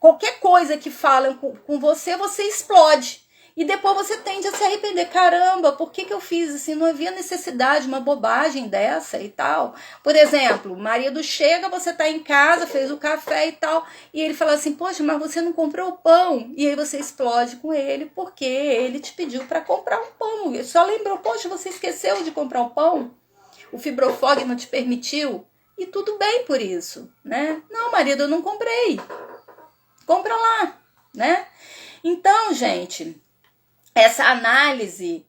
qualquer coisa que falam com você, você explode. E depois você tende a se arrepender. Caramba, por que eu fiz assim? Não havia necessidade, uma bobagem dessa e tal. Por exemplo, o marido chega, você tá em casa, fez o café e tal, e ele fala assim, poxa, mas você não comprou o pão. E aí você explode com ele, porque ele te pediu para comprar um pão. Ele só lembrou, poxa, você esqueceu de comprar um pão? O Fibrofog não te permitiu? E tudo bem por isso, né? Não, marido, eu não comprei. Compra lá, né? Então, gente, essa análise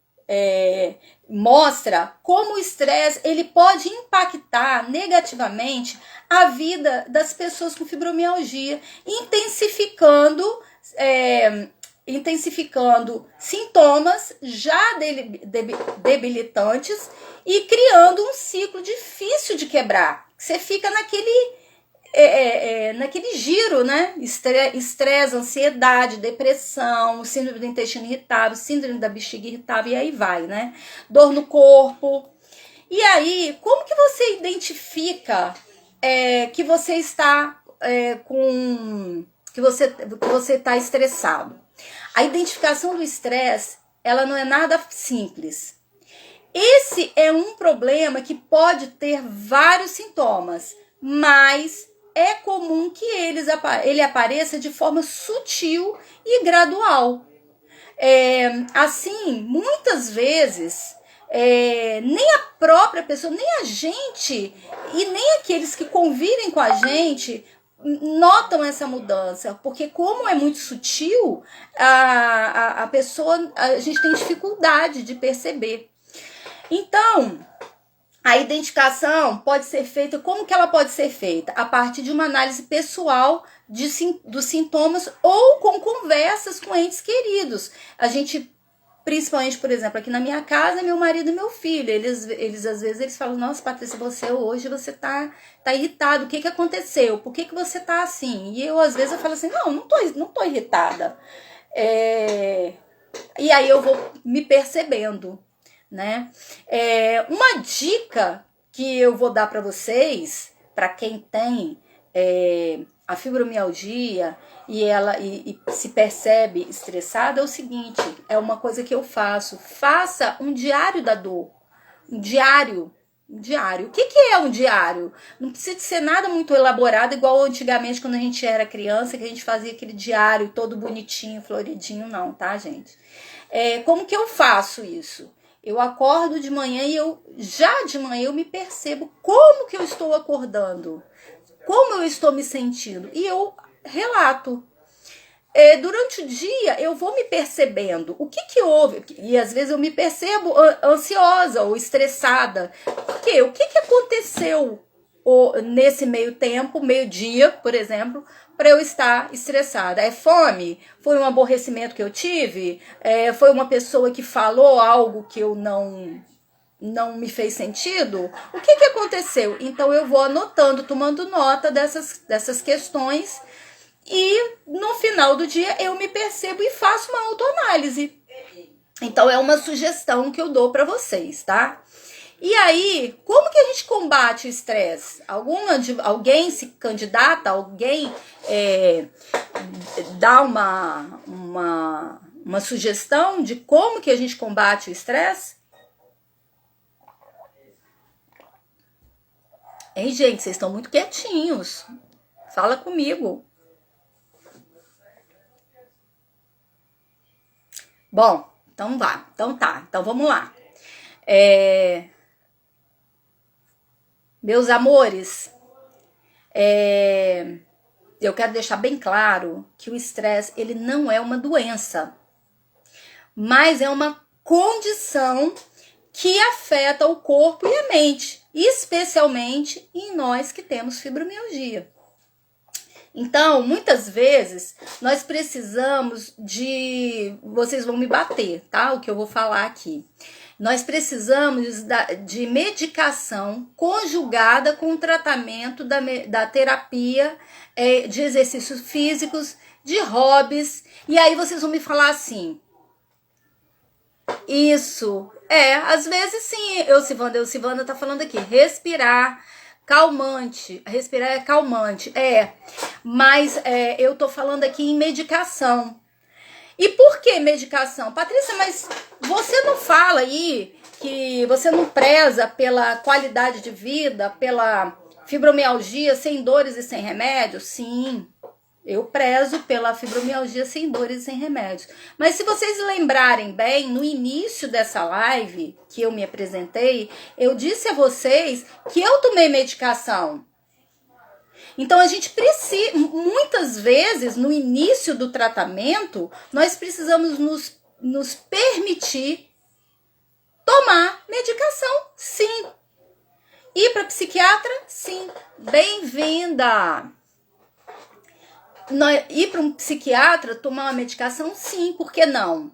mostra como o estresse ele pode impactar negativamente a vida das pessoas com fibromialgia, intensificando sintomas já debilitantes e criando um ciclo difícil de quebrar. Você fica naquele giro, né? Estresse, ansiedade, depressão, síndrome do intestino irritável, síndrome da bexiga irritável, e aí vai, né? Dor no corpo. E aí, como que você identifica que você está que você está estressado? A identificação do estresse, ela não é nada simples. Esse é um problema que pode ter vários sintomas, mas é comum que ele apareça de forma sutil e gradual. Assim, muitas vezes, nem a própria pessoa, nem a gente e nem aqueles que convivem com a gente notam essa mudança, porque como é muito sutil, a gente tem dificuldade de perceber. Então, a identificação pode ser feita, como que ela pode ser feita? A partir de uma análise pessoal dos sintomas ou com conversas com entes queridos. A gente, principalmente, por exemplo, aqui na minha casa, meu marido e meu filho, eles às vezes eles falam, nossa, Patrícia, hoje você tá irritado, o que aconteceu? Por que você tá assim? E eu, às vezes, eu falo assim, não tô irritada. E aí eu vou me percebendo, né? Uma dica que eu vou dar para vocês, para quem tem a fibromialgia e se percebe estressada, é o seguinte, é uma coisa que eu faço. Faça um diário da dor. Um diário. O que é um diário? Não precisa de ser nada muito elaborado, igual antigamente quando a gente era criança, que a gente fazia aquele diário todo bonitinho, floridinho, não, tá, gente? Como que eu faço isso? Eu acordo de manhã e já de manhã eu me percebo como que eu estou acordando, como eu estou me sentindo, e eu relato. Durante o dia eu vou me percebendo o que houve, e às vezes eu me percebo ansiosa ou estressada. Por quê? O que aconteceu nesse meio tempo, meio-dia, por exemplo, para eu estar estressada? É fome? Foi um aborrecimento que eu tive? Foi uma pessoa que falou algo que eu não me fez sentido? O que aconteceu? Então eu vou anotando, tomando nota dessas questões. E no final do dia eu me percebo e faço uma autoanálise. Então é uma sugestão que eu dou para vocês, tá? E aí, como que a gente combate o estresse? Alguém se candidata, alguém dá uma sugestão de como que a gente combate o estresse? Hein, gente, vocês estão muito quietinhos. Fala comigo. Bom, então vá. Então tá. Então vamos lá. Meus amores, eu quero deixar bem claro que o estresse, ele não é uma doença, mas é uma condição que afeta o corpo e a mente, especialmente em nós que temos fibromialgia. Então, muitas vezes, nós precisamos vocês vão me bater, tá? O que eu vou falar aqui. Nós precisamos de medicação conjugada com o tratamento da terapia, de exercícios físicos, de hobbies. E aí vocês vão me falar assim, isso, às vezes sim, Silvana tá falando aqui, respirar, calmante, respirar é calmante, mas eu tô falando aqui em medicação. E por que medicação? Patrícia, mas você não fala aí que você não preza pela qualidade de vida, pela fibromialgia sem dores e sem remédios? Sim, eu prezo pela fibromialgia sem dores e sem remédios. Mas se vocês lembrarem bem, no início dessa live que eu me apresentei, eu disse a vocês que eu tomei medicação. Então a gente precisa, muitas vezes, no início do tratamento, nós precisamos nos permitir tomar medicação, sim. Ir para psiquiatra, sim. Bem-vinda! Ir para um psiquiatra, tomar uma medicação, sim. Por que não?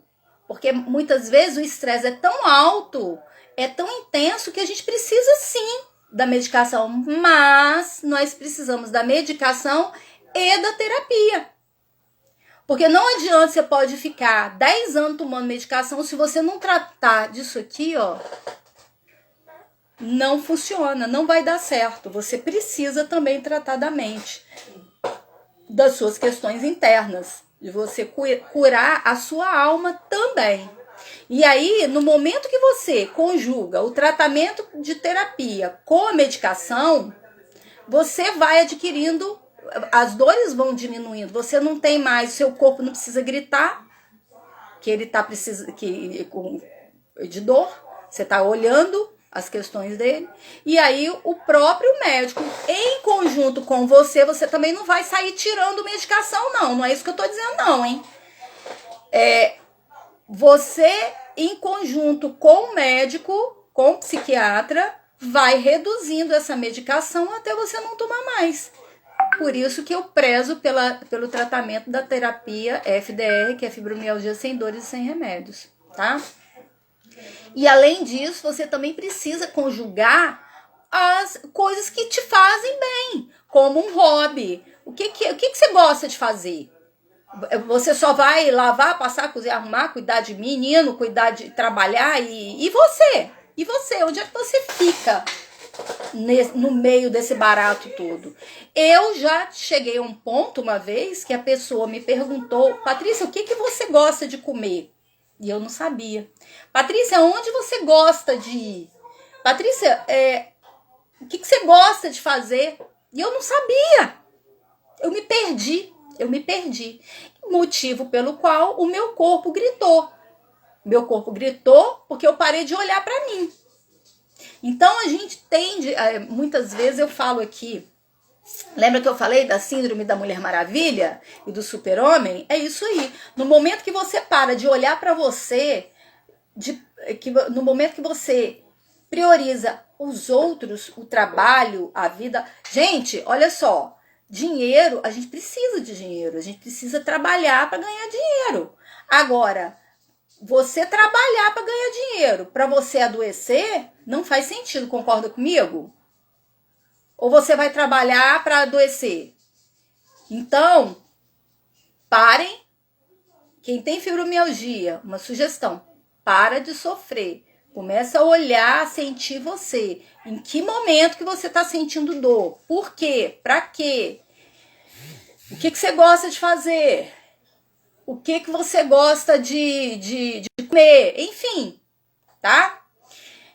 Porque muitas vezes o estresse é tão alto, é tão intenso, que a gente precisa, sim, da medicação. Mas nós precisamos da medicação e da terapia. Porque não adianta, você pode ficar 10 anos tomando medicação, se você não tratar disso aqui, não funciona, não vai dar certo. Você precisa também tratar da mente, das suas questões internas, de você curar a sua alma também. E aí, no momento que você conjuga o tratamento de terapia com a medicação, você vai adquirindo, as dores vão diminuindo, você não tem mais, seu corpo não precisa gritar, que ele tá de dor, você tá olhando as questões dele, e aí o próprio médico, em conjunto com você também não vai sair tirando medicação, não é isso que eu tô dizendo não, hein? Você, em conjunto com o médico, com o psiquiatra, vai reduzindo essa medicação até você não tomar mais. Por isso que eu prezo pelo tratamento da terapia FDR, que é fibromialgia sem dores e sem remédios, tá? E além disso, você também precisa conjugar as coisas que te fazem bem, como um hobby. O que você gosta de fazer? Você só vai lavar, passar, cozinhar, arrumar, cuidar de menino, cuidar de trabalhar e você? E você? Onde é que você fica no meio desse barato todo? Eu já cheguei a um ponto uma vez que a pessoa me perguntou: Patrícia, o que você gosta de comer? E eu não sabia. Patrícia, onde você gosta de ir? Patrícia, o que você gosta de fazer? E eu não sabia. Eu me perdi. Motivo pelo qual o meu corpo gritou. Meu corpo gritou porque eu parei de olhar para mim. Então a gente tende, muitas vezes eu falo aqui, lembra que eu falei da síndrome da Mulher Maravilha e do super-homem? É isso aí. No momento que você para de olhar para você, no momento que você prioriza os outros, o trabalho, a vida. Gente, olha só. Dinheiro, a gente precisa de dinheiro, a gente precisa trabalhar para ganhar dinheiro. Agora, você trabalhar para ganhar dinheiro, para você adoecer, não faz sentido, concorda comigo? Ou você vai trabalhar para adoecer? Então, parem. Quem tem fibromialgia, uma sugestão, para de sofrer. Começa a olhar, a sentir você. Em que momento que você está sentindo dor? Por quê? Para quê? O que você gosta de fazer? O que você gosta de comer? Enfim, tá?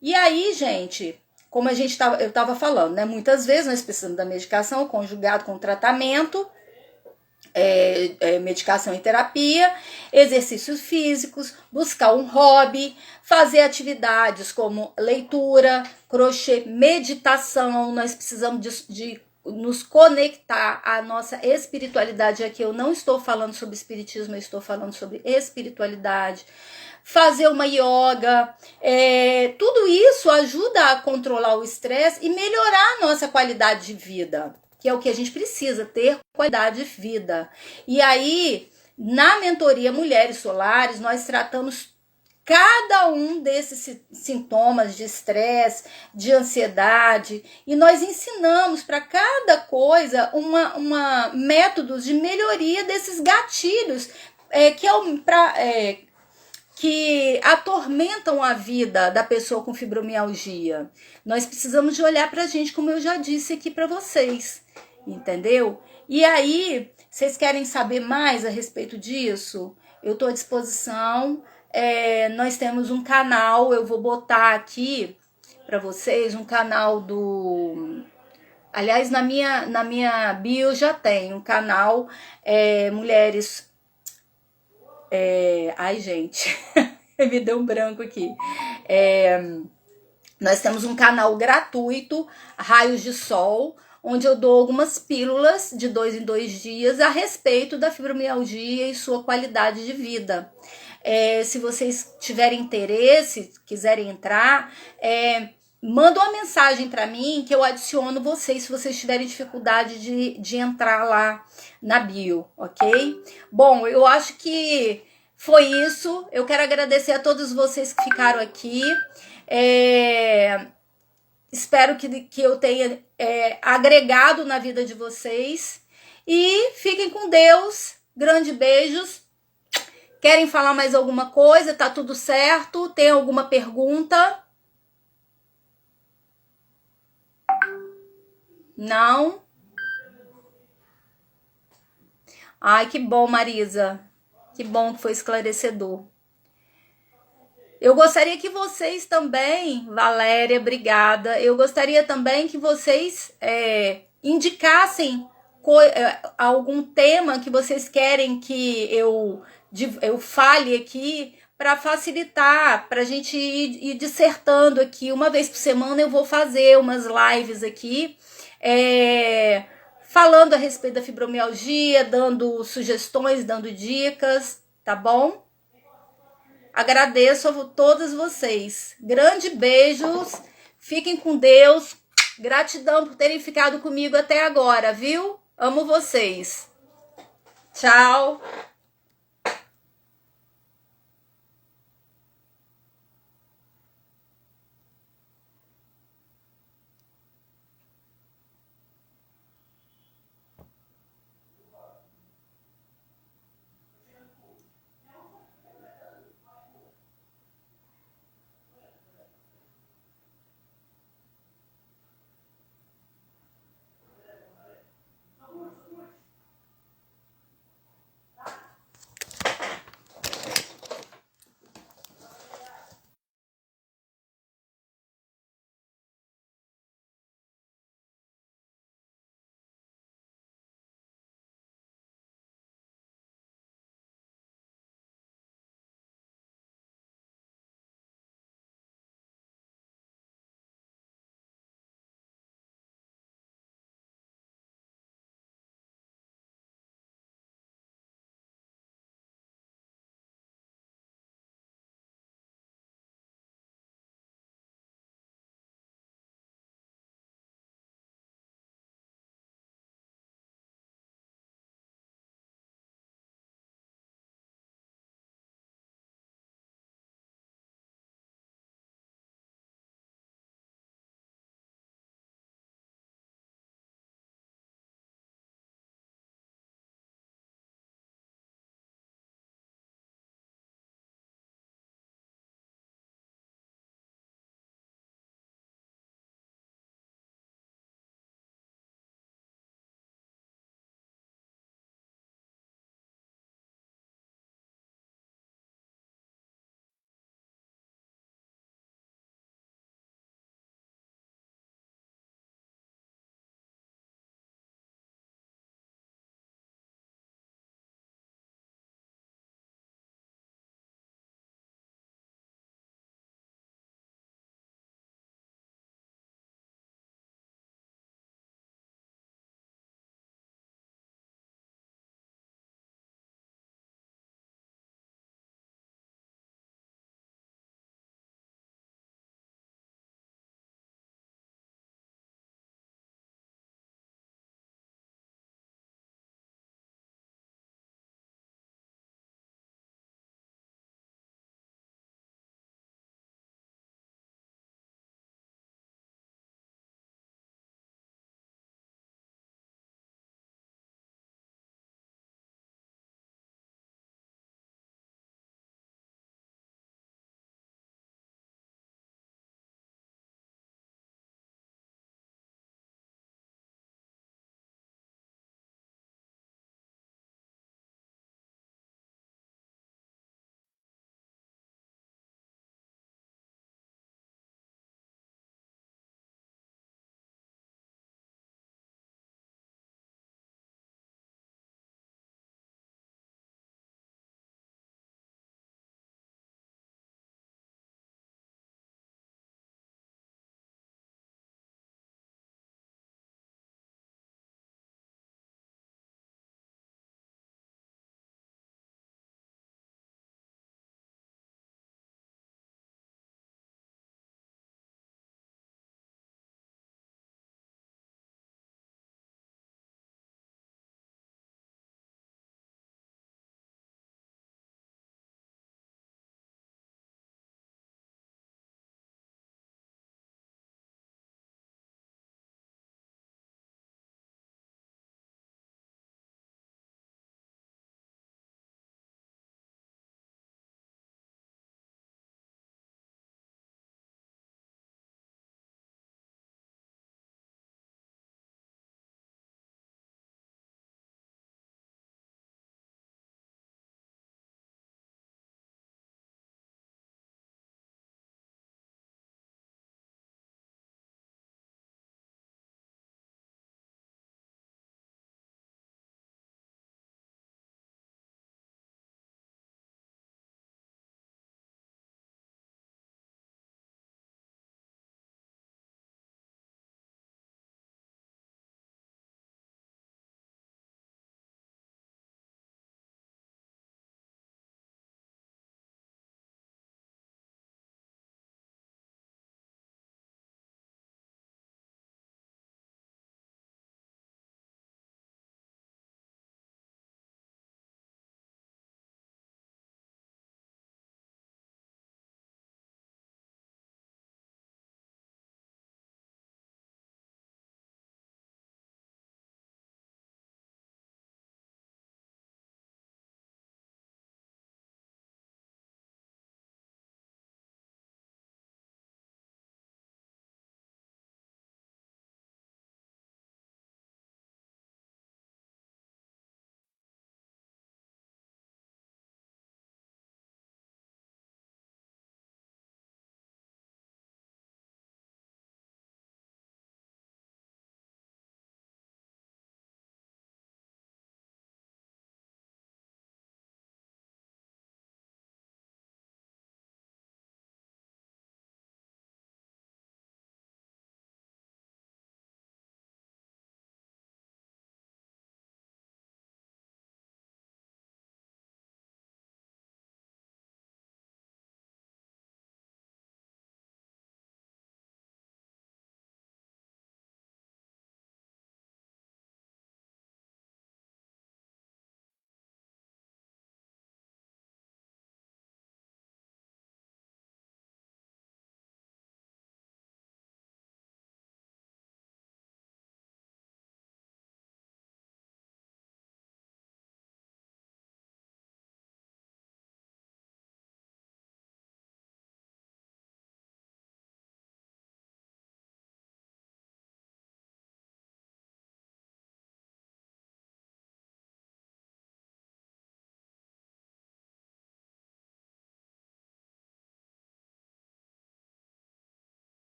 E aí, gente, como eu estava falando, né? Muitas vezes nós precisamos da medicação conjugado com tratamento, medicação e terapia, exercícios físicos, buscar um hobby, fazer atividades como leitura, crochê, meditação. Nós precisamos de nos conectar à nossa espiritualidade. Aqui eu não estou falando sobre espiritismo, eu estou falando sobre espiritualidade. Fazer uma yoga, tudo isso ajuda a controlar o estresse e melhorar a nossa qualidade de vida, que é o que a gente precisa, ter qualidade de vida. E aí, na mentoria Mulheres Solares, nós tratamos cada um desses sintomas de estresse, de ansiedade, e nós ensinamos para cada coisa uma métodos de melhoria desses gatilhos que atormentam a vida da pessoa com fibromialgia. Nós precisamos de olhar para a gente, como eu já disse aqui para vocês, entendeu? E aí, vocês querem saber mais a respeito disso? Eu estou à disposição. Nós temos um canal, eu vou botar aqui para vocês um canal do... Aliás, na minha bio já tem um canal Mulheres... Ai, gente, me deu um branco aqui. Nós temos um canal gratuito, Raios de Sol, onde eu dou algumas pílulas de 2 em 2 dias a respeito da fibromialgia e sua qualidade de vida. Se vocês tiverem interesse, quiserem entrar, manda uma mensagem para mim que eu adiciono vocês se vocês tiverem dificuldade de entrar lá na bio, ok? Bom, eu acho que foi isso. Eu quero agradecer a todos vocês que ficaram aqui. Espero que eu tenha agregado na vida de vocês. E fiquem com Deus. Grandes beijos. Querem falar mais alguma coisa? Tá tudo certo? Tem alguma pergunta? Não? Ai, que bom, Marisa. Que bom que foi esclarecedor. Eu gostaria que vocês também, Valéria, obrigada. Eu gostaria também que vocês indicassem algum tema que vocês querem que eu fale aqui para facilitar, para a gente ir dissertando aqui. Uma vez por semana eu vou fazer umas lives aqui, falando a respeito da fibromialgia, dando sugestões, dando dicas, tá bom? Agradeço a todos vocês. Grandes beijos, fiquem com Deus. Gratidão por terem ficado comigo até agora, viu? Amo vocês. Tchau.